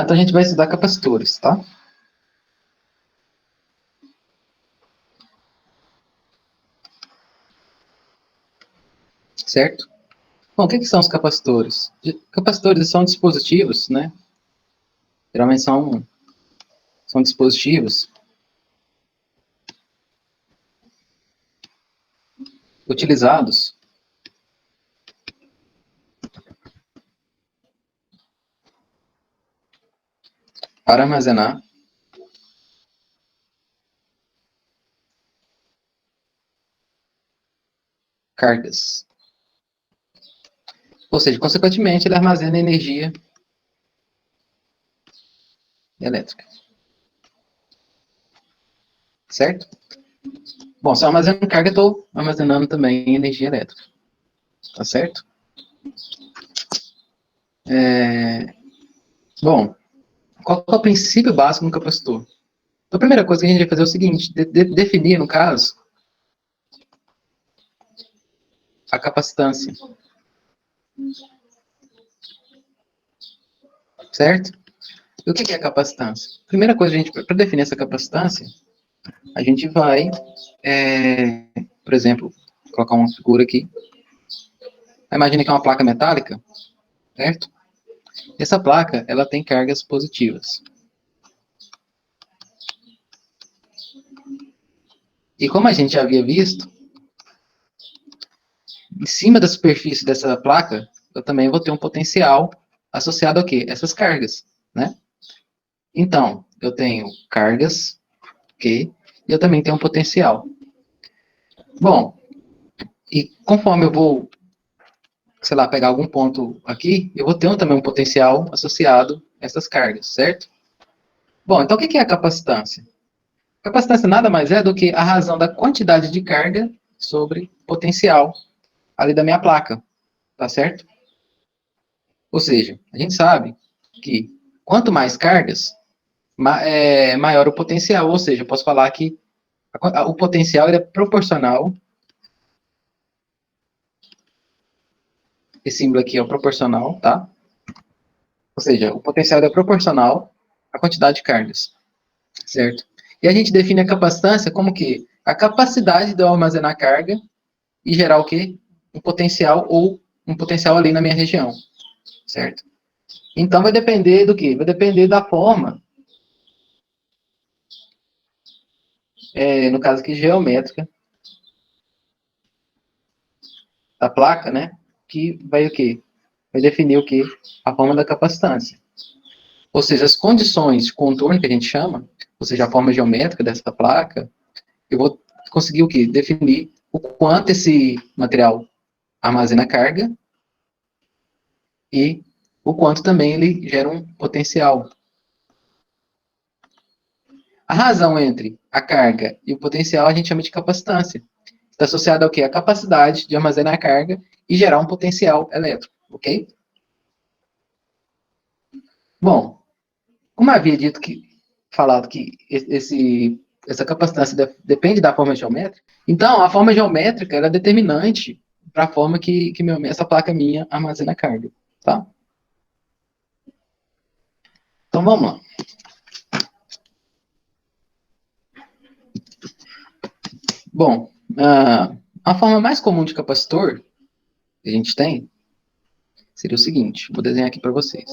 Então a gente vai estudar capacitores, tá? Certo? Bom, o que são os capacitores? Capacitores são dispositivos, né? Geralmente são dispositivos utilizados para armazenar cargas. Ou seja, consequentemente, ele armazena energia elétrica. Certo? Bom, se eu armazeno carga, eu estou armazenando também energia elétrica. Tá certo? Bom, qual é o princípio básico do capacitor? Então, a primeira coisa que a gente vai fazer é o seguinte, definir, no caso, a capacitância. Certo? E o que é a capacitância? Primeira coisa, para definir essa capacitância, a gente vai, por exemplo, colocar uma figura aqui. Imagina que é uma placa metálica, certo? Essa placa, ela tem cargas positivas. E como a gente já havia visto, em cima da superfície dessa placa, eu também vou ter um potencial associado a quê? Essas cargas, né? Então, eu tenho cargas, ok? E eu também tenho um potencial. Bom, e conforme eu vou, sei lá, pegar algum ponto aqui, eu vou ter também um potencial associado a essas cargas, certo? Bom, então o que é a capacitância? A capacitância nada mais é do que a razão da quantidade de carga sobre potencial ali da minha placa, tá certo? Ou seja, a gente sabe que quanto mais cargas, maior o potencial. Ou seja, eu posso falar que o potencial é proporcional. Esse símbolo aqui é o proporcional, tá? Ou seja, o potencial é proporcional à quantidade de cargas, certo? E a gente define a capacitância como que a capacidade de eu armazenar carga e gerar o quê? Um potencial ou um potencial ali na minha região, certo? Então vai depender do quê? Vai depender da forma, no caso aqui geométrica, da placa, né? Que vai o quê? Vai definir o quê? A forma da capacitância. Ou seja, as condições de contorno que a gente chama, ou seja, a forma geométrica dessa placa, eu vou conseguir o quê? Definir o quanto esse material armazena carga e o quanto também ele gera um potencial. A razão entre a carga e o potencial a gente chama de capacitância. Está associada ao quê? A capacidade de armazenar carga e gerar um potencial elétrico, ok? Bom, como havia falado que essa capacitância depende da forma geométrica, então a forma geométrica é determinante para a forma que essa placa minha armazena carga, tá? Então vamos lá. Bom, a forma mais comum de capacitor que a gente tem seria o seguinte, vou desenhar aqui para vocês.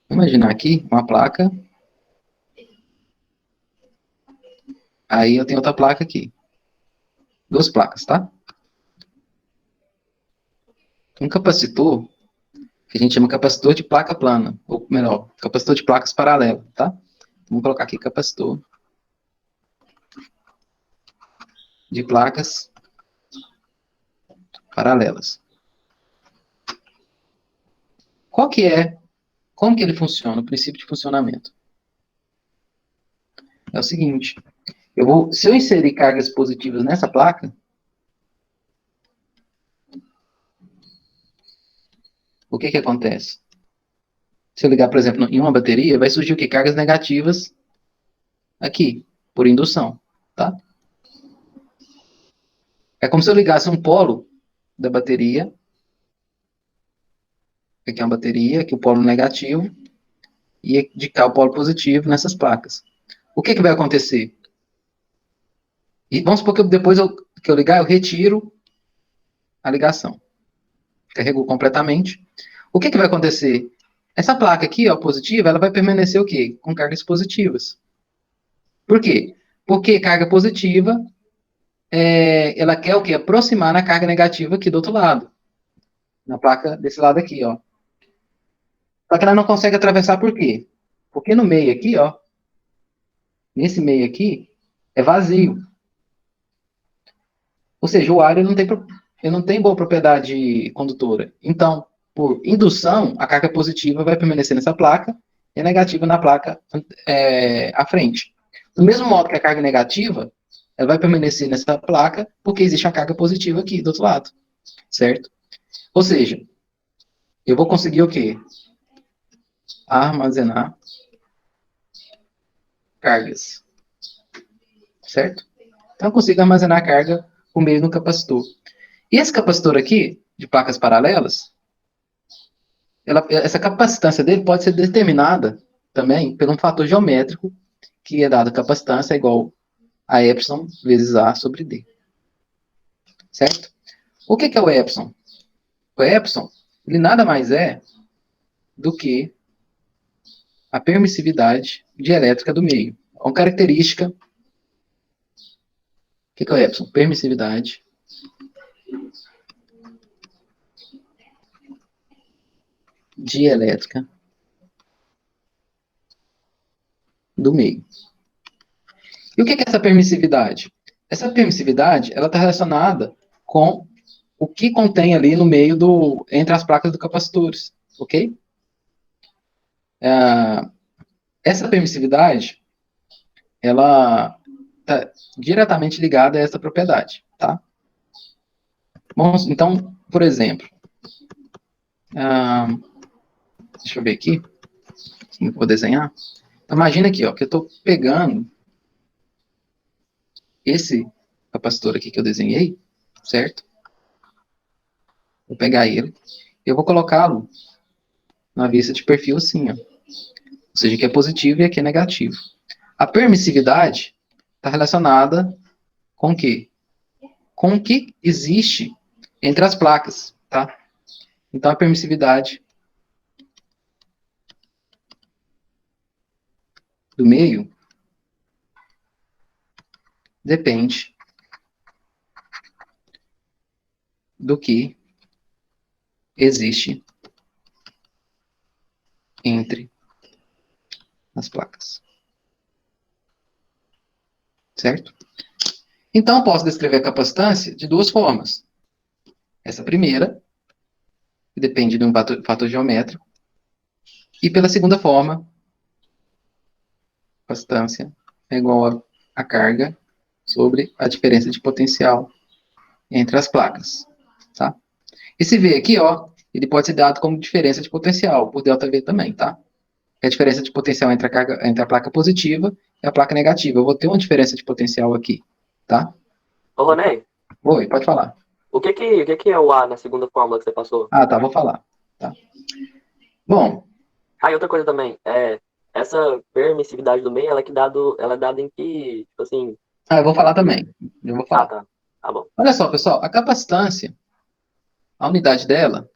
Vou imaginar aqui uma placa, aí eu tenho outra placa aqui. Duas placas, tá? Um capacitor, que a gente chama capacitor de placa plana, ou melhor, capacitor de placas paralelas, tá? Vamos colocar aqui capacitor de placas paralelas. Como que ele funciona, o princípio de funcionamento? É o seguinte, se eu inserir cargas positivas nessa placa, o que acontece? Se eu ligar, por exemplo, em uma bateria, vai surgir o quê? Cargas negativas aqui, por indução, tá? É como se eu ligasse um polo da bateria, aqui é uma bateria, aqui o polo negativo, e indicar o polo positivo nessas placas. O que vai acontecer? E vamos supor que depois que eu ligar, eu retiro a ligação. Carregou completamente. O que vai acontecer? Essa placa aqui, ó, positiva, ela vai permanecer o quê? Com cargas positivas. Por quê? Porque carga positiva, ela quer o quê? Aproximar na carga negativa aqui do outro lado. Na placa desse lado aqui, ó. Só que ela não consegue atravessar por quê? Porque no meio aqui, ó, nesse meio aqui, é vazio. Ou seja, o ar ele não tem boa propriedade condutora. Então, por indução, a carga positiva vai permanecer nessa placa e a negativa na placa à frente. Do mesmo modo que a carga negativa, ela vai permanecer nessa placa porque existe a carga positiva aqui do outro lado, certo? Ou seja, eu vou conseguir o quê? Armazenar cargas, certo? Então, eu consigo armazenar carga por meio do capacitor. E esse capacitor aqui, de placas paralelas, essa capacitância dele pode ser determinada também por um fator geométrico, que é dado capacitância igual a epsilon vezes A sobre D. Certo? O que é o epsilon? O epsilon, ele nada mais é do que a permissividade dielétrica do meio. Uma característica. O que é o epsilon? Permissividade dielétrica do meio. E o que é essa permissividade? Essa permissividade, ela está relacionada com o que contém ali no meio entre as placas do capacitores, ok? Essa permissividade, ela está diretamente ligada a essa propriedade, tá? Bom, então, por exemplo, deixa eu ver aqui, como eu vou desenhar. Então, imagina aqui, ó, que eu estou pegando esse capacitor aqui que eu desenhei, certo? Vou pegar ele, eu vou colocá-lo na vista de perfil assim, ó. Ou seja, aqui é positivo e aqui é negativo. A permissividade está relacionada com o quê? Com o que existe entre as placas, tá? Então, a permissividade do meio depende do que existe entre as placas. Certo? Então, posso descrever a capacitância de duas formas. Essa primeira, que depende de um fator geométrico, e pela segunda forma, capacitância é igual a carga sobre a diferença de potencial entre as placas. Tá? Esse V aqui, ó, ele pode ser dado como diferença de potencial, por ΔV também, tá? É a diferença de potencial entre a placa positiva e a placa negativa. Eu vou ter uma diferença de potencial aqui, tá? Ô, Ronei, Oi, pode falar. o que que é o A na segunda fórmula que você passou? Ah, tá, vou falar. Tá. Bom, Ah, e outra coisa também, essa permissividade do meio, ela é dada em que, tipo assim, eu vou falar também. Eu vou falar. tá, tá bom. Olha só, pessoal, a capacitância, a unidade dela,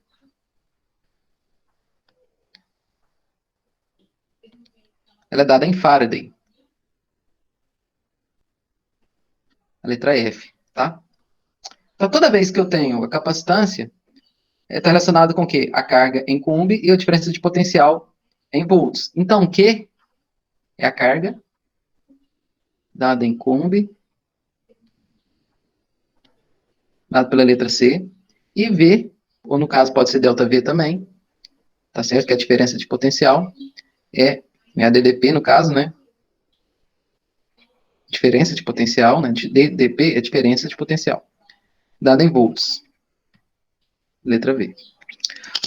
ela é dada em Faraday. A letra F, tá? Então, toda vez que eu tenho a capacitância, está relacionado com o quê? A carga em Coulomb e a diferença de potencial em volts. Então, o Q é a carga dada em Coulomb, dada pela letra C, e V, ou no caso pode ser ΔV também, tá certo? Que é a diferença de potencial, é a DDP no caso, né? Diferença de potencial, né? DDP é diferença de potencial, dada em volts, letra V.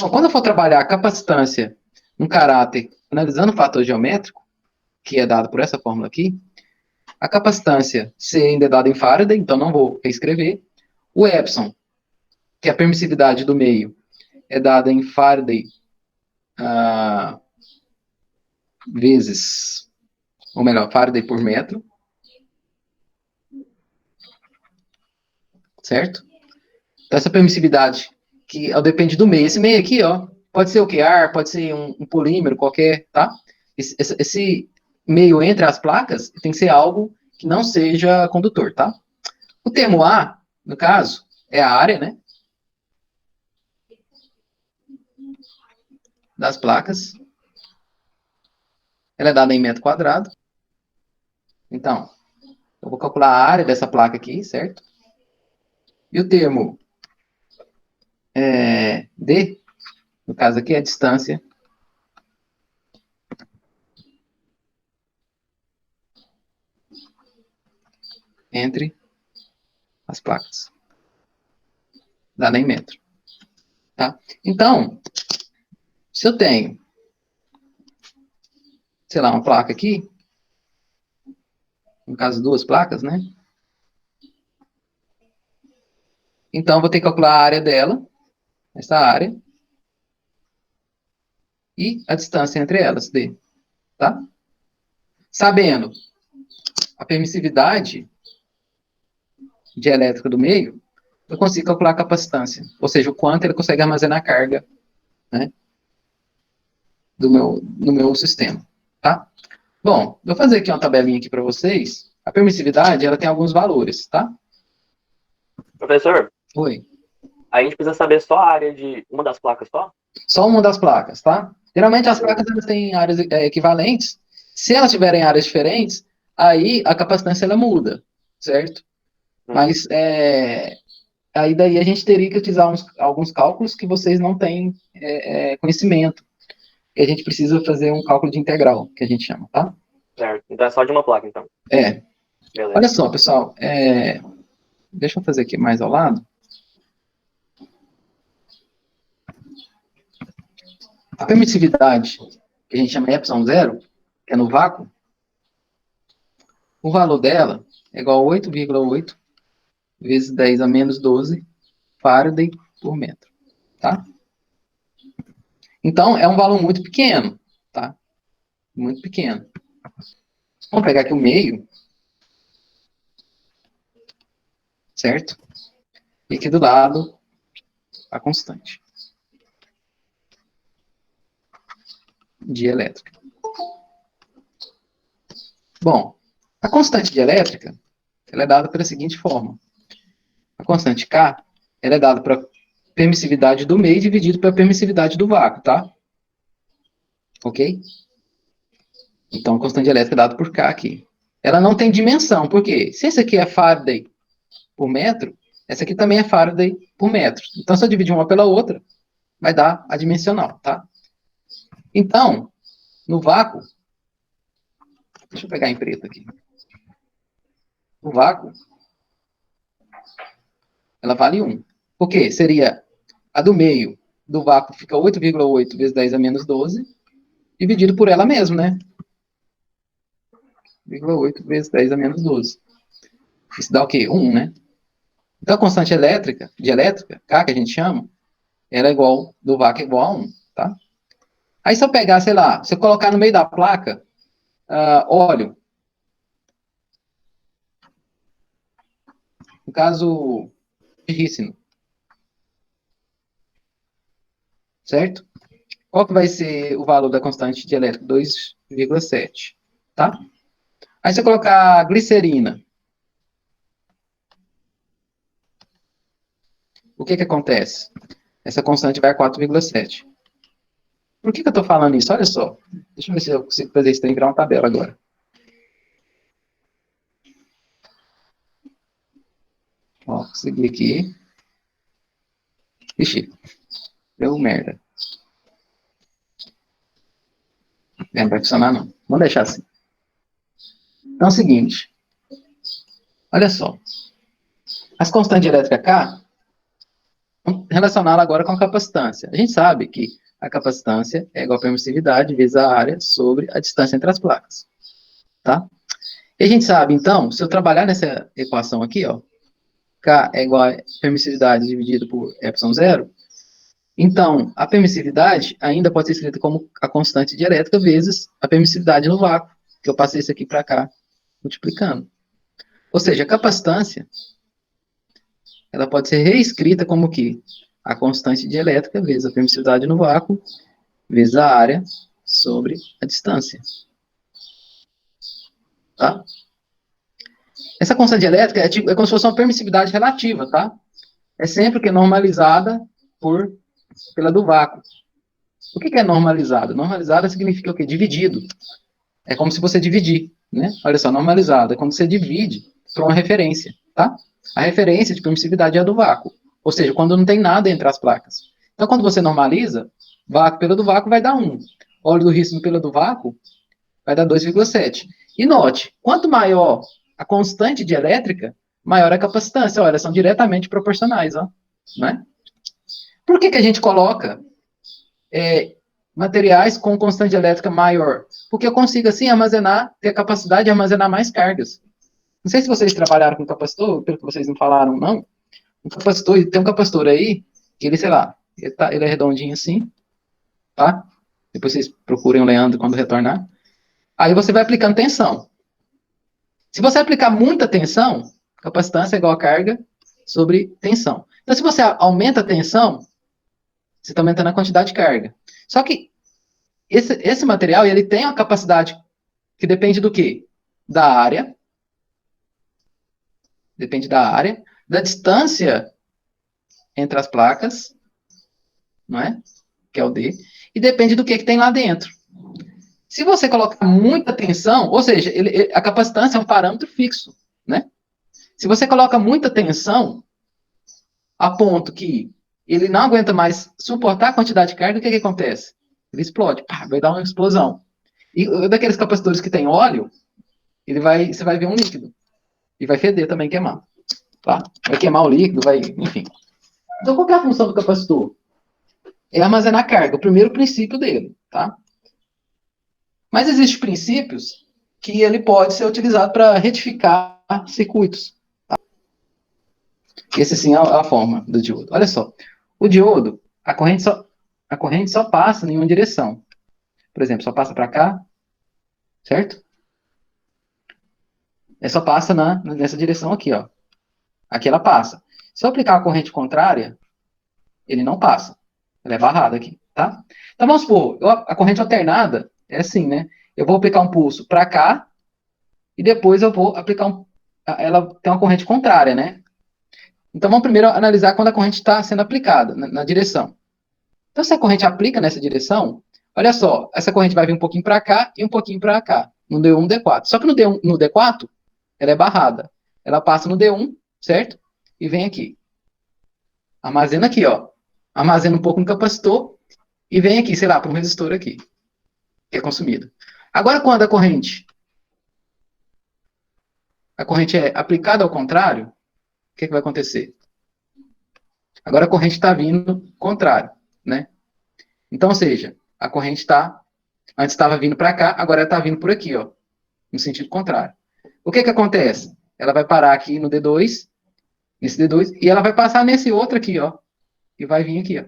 Bom, quando eu for trabalhar a capacitância no caráter, analisando o fator geométrico, que é dado por essa fórmula aqui, a capacitância C ainda é dada em Faraday, então não vou reescrever. O epsilon, que é a permissividade do meio, é dada em Faraday vezes, ou melhor, Faraday por metro, certo? Então, essa permissividade, que ela depende do meio. Esse meio aqui, ó, pode ser o que? Ar, pode ser um polímero qualquer, tá? Esse meio entre as placas tem que ser algo que não seja condutor, tá? O termo A, no caso, é a área, né? Das placas. Ela é dada em metro quadrado. Então, eu vou calcular a área dessa placa aqui, certo? E o termo D, no caso aqui, é a distância entre as placas, dada em metro. Tá? Então, se eu tenho, sei lá, uma placa aqui, no caso, duas placas, né? Então, eu vou ter que calcular a área dela, essa área, e a distância entre elas, D. Tá? Sabendo a permissividade dielétrica do meio, eu consigo calcular a capacitância, ou seja, o quanto ele consegue armazenar carga, né, do meu sistema. Tá? Bom, vou fazer aqui uma tabelinha aqui para vocês. A permissividade, ela tem alguns valores, tá? Professor, Oi. a gente precisa saber só a área de uma das placas só? Só uma das placas, tá? Geralmente as placas elas têm áreas equivalentes. Se elas tiverem áreas diferentes, aí a capacitância ela muda, certo? Mas aí daí a gente teria que utilizar alguns cálculos que vocês não têm conhecimento. E a gente precisa fazer um cálculo de integral, que a gente chama, tá? Certo. Então é só de uma placa, então. É. Beleza. Olha só, pessoal. Deixa eu fazer aqui mais ao lado. A permissividade, que a gente chama epsilon zero, que é no vácuo, o valor dela é igual a 8,8 vezes 10 a menos 12 Faraday por metro, tá? Então, é um valor muito pequeno, tá? Muito pequeno. Vamos pegar aqui o meio, certo? E aqui do lado, a constante de elétrica. Bom, a constante de elétrica, ela é dada pela seguinte forma. A constante K, ela é dada para permissividade do meio dividido pela permissividade do vácuo, tá? Ok? Então, a constante elétrica é dada por K aqui. Ela não tem dimensão, por quê? Se esse aqui é Faraday por metro, essa aqui também é Faraday por metro. Então, se eu dividir uma pela outra, vai dar a dimensional, tá? Então, no vácuo, deixa eu pegar em preto aqui. No vácuo, ela vale 1. Por quê? Seria a do meio do vácuo fica 8,8 vezes 10 a menos 12, dividido por ela mesma, né? 8 vezes 10 a menos 12. Isso dá o quê? 1, né? Então, a constante de elétrica, K, que a gente chama, ela é igual, do vácuo é igual a 1, tá? Aí, se eu pegar, sei lá, se eu colocar no meio da placa, óleo, no caso, ferríssimo, certo? Qual que vai ser o valor da constante de elétrica? 2,7, tá? Aí, se eu colocar glicerina, o que que acontece? Essa constante vai a 4,7. Por que que eu estou falando isso? Olha só. Deixa eu ver se eu consigo fazer isso trem virar uma tabela agora. Ó, consegui aqui. Ixi, deu merda. Não vai funcionar, não. Vamos deixar assim. Então é o seguinte. Olha só. As constantes de elétrica K, vamos relacioná-la agora com a capacitância. A gente sabe que a capacitância é igual a permissividade vezes a área sobre a distância entre as placas. Tá? E a gente sabe, então, se eu trabalhar nessa equação aqui, ó, K é igual a permissividade dividido por epsilon zero, Então, a permissividade ainda pode ser escrita como a constante de elétrica vezes a permissividade no vácuo, que eu passei isso aqui para cá, multiplicando. Ou seja, a capacitância, ela pode ser reescrita como que a constante de elétrica vezes a permissividade no vácuo vezes a área sobre a distância. Tá? Essa constante elétrica é como se fosse uma permissividade relativa, tá? É sempre que é normalizada pela do vácuo. O que é normalizada? Normalizada significa o quê? Dividido. É como se você dividir, né? Olha só, normalizada é quando você divide por uma referência, tá? A referência de permissividade é a do vácuo. Ou seja, quando não tem nada entre as placas. Então, quando você normaliza, vácuo pela do vácuo vai dar 1. Óleo do rícino pela do vácuo vai dar 2,7. E note, quanto maior a constante de elétrica, maior a capacitância. Olha, elas são diretamente proporcionais, ó, né? Por que a gente coloca materiais com constante elétrica maior? Porque eu consigo, assim, armazenar, ter a capacidade de armazenar mais cargas. Não sei se vocês trabalharam com capacitor, pelo que vocês não falaram, não. Um capacitor, tem um capacitor aí, que ele, sei lá, ele é redondinho assim, tá? Depois vocês procurem o Leandro quando retornar. Aí você vai aplicando tensão. Se você aplicar muita tensão, capacitância é igual a carga sobre tensão. Então, se você aumenta a tensão, você está aumentando a quantidade de carga. Só que esse material, ele tem uma capacidade que depende do quê? Da área. Depende da área, da distância entre as placas, não é? Que é o D. E depende do que tem lá dentro. Se você colocar muita tensão, ou seja, a capacitância é um parâmetro fixo, né? Se você coloca muita tensão, a ponto que ele não aguenta mais suportar a quantidade de carga, o que acontece? Ele explode, pá, vai dar uma explosão. E daqueles capacitores que tem óleo, você vai ver um líquido. E vai feder também, queimar. Tá? Vai queimar o líquido, enfim. Então, qual é a função do capacitor? É armazenar carga, o primeiro princípio dele, tá? Mas existem princípios que ele pode ser utilizado para retificar circuitos. Esse sim é a forma do diodo. Olha só, o diodo, a corrente só passa em uma direção. Por exemplo, só passa para cá, certo? Só passa nessa direção aqui, ó. Aqui ela passa. Se eu aplicar a corrente contrária, ele não passa. Ela é barrada aqui, tá? Então vamos supor, a corrente alternada é assim, né? Eu vou aplicar um pulso para cá e depois eu vou aplicar ela tem uma corrente contrária, né? Então vamos primeiro analisar quando a corrente está sendo aplicada na direção. Então se a corrente aplica nessa direção, olha só, essa corrente vai vir um pouquinho para cá e um pouquinho para cá, no D1, D4. Só que no D4, ela é barrada. Ela passa no D1, certo? E vem aqui. Armazena aqui, ó. Armazena um pouco no capacitor e vem aqui, sei lá, para um resistor aqui, que é consumido. Agora, quando a corrente é aplicada ao contrário, o que vai acontecer? Agora a corrente está vindo contrário, né? Então, ou seja, a corrente antes estava vindo para cá, agora ela está vindo por aqui, ó, no sentido contrário. O que acontece? Ela vai parar aqui no D2, nesse D2, e ela vai passar nesse outro aqui, ó, e vai vir aqui, ó.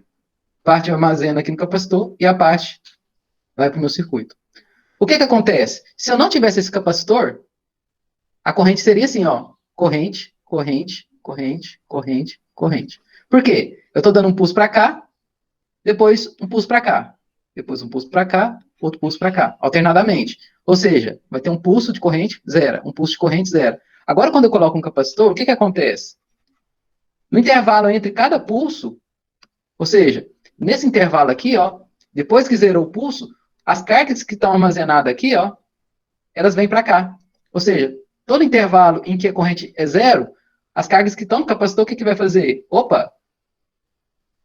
Parte armazena aqui no capacitor e a parte vai para o meu circuito. O que acontece? Se eu não tivesse esse capacitor, a corrente seria assim, ó, corrente, corrente, corrente, corrente, corrente. Por quê? Eu estou dando um pulso para cá, depois um pulso para cá, depois um pulso para cá, outro pulso para cá, alternadamente. Ou seja, vai ter um pulso de corrente, zero, um pulso de corrente, zero. Agora, quando eu coloco um capacitor, o que acontece? No intervalo entre cada pulso, ou seja, nesse intervalo aqui, ó, depois que zerou o pulso, as cargas que estão armazenadas aqui, ó, elas vêm para cá. Ou seja, todo intervalo em que a corrente é zero, as cargas que estão no capacitor, o que vai fazer? Opa,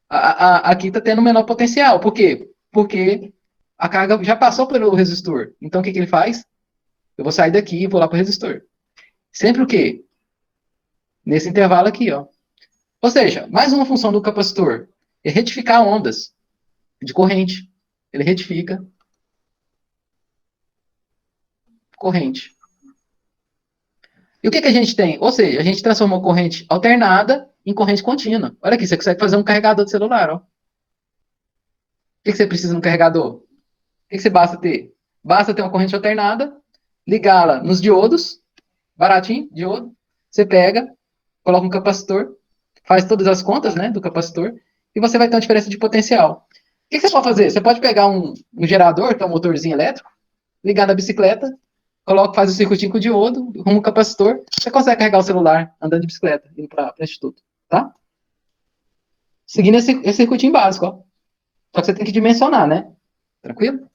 aqui está tendo menor potencial. Por quê? Porque a carga já passou pelo resistor. Então, o que ele faz? Eu vou sair daqui e vou lá para o resistor. Sempre o quê? Nesse intervalo aqui, ó. Ou seja, mais uma função do capacitor é retificar ondas de corrente. Ele retifica corrente. E o que a gente tem? Ou seja, a gente transformou corrente alternada em corrente contínua. Olha aqui, você consegue fazer um carregador de celular, ó. que você precisa no carregador? O que você basta ter? Basta ter uma corrente alternada, ligá-la nos diodos, baratinho, diodo. Você pega, coloca um capacitor, faz todas as contas, né, do capacitor, e você vai ter uma diferença de potencial. O que você pode fazer? Você pode pegar um gerador, que é um motorzinho elétrico, ligar na bicicleta, coloca, faz o circuitinho com o diodo, arruma um capacitor, você consegue carregar o celular andando de bicicleta, indo para o instituto, tá? Seguindo esse circuitinho básico, ó. Só que você tem que dimensionar, né? Tranquilo?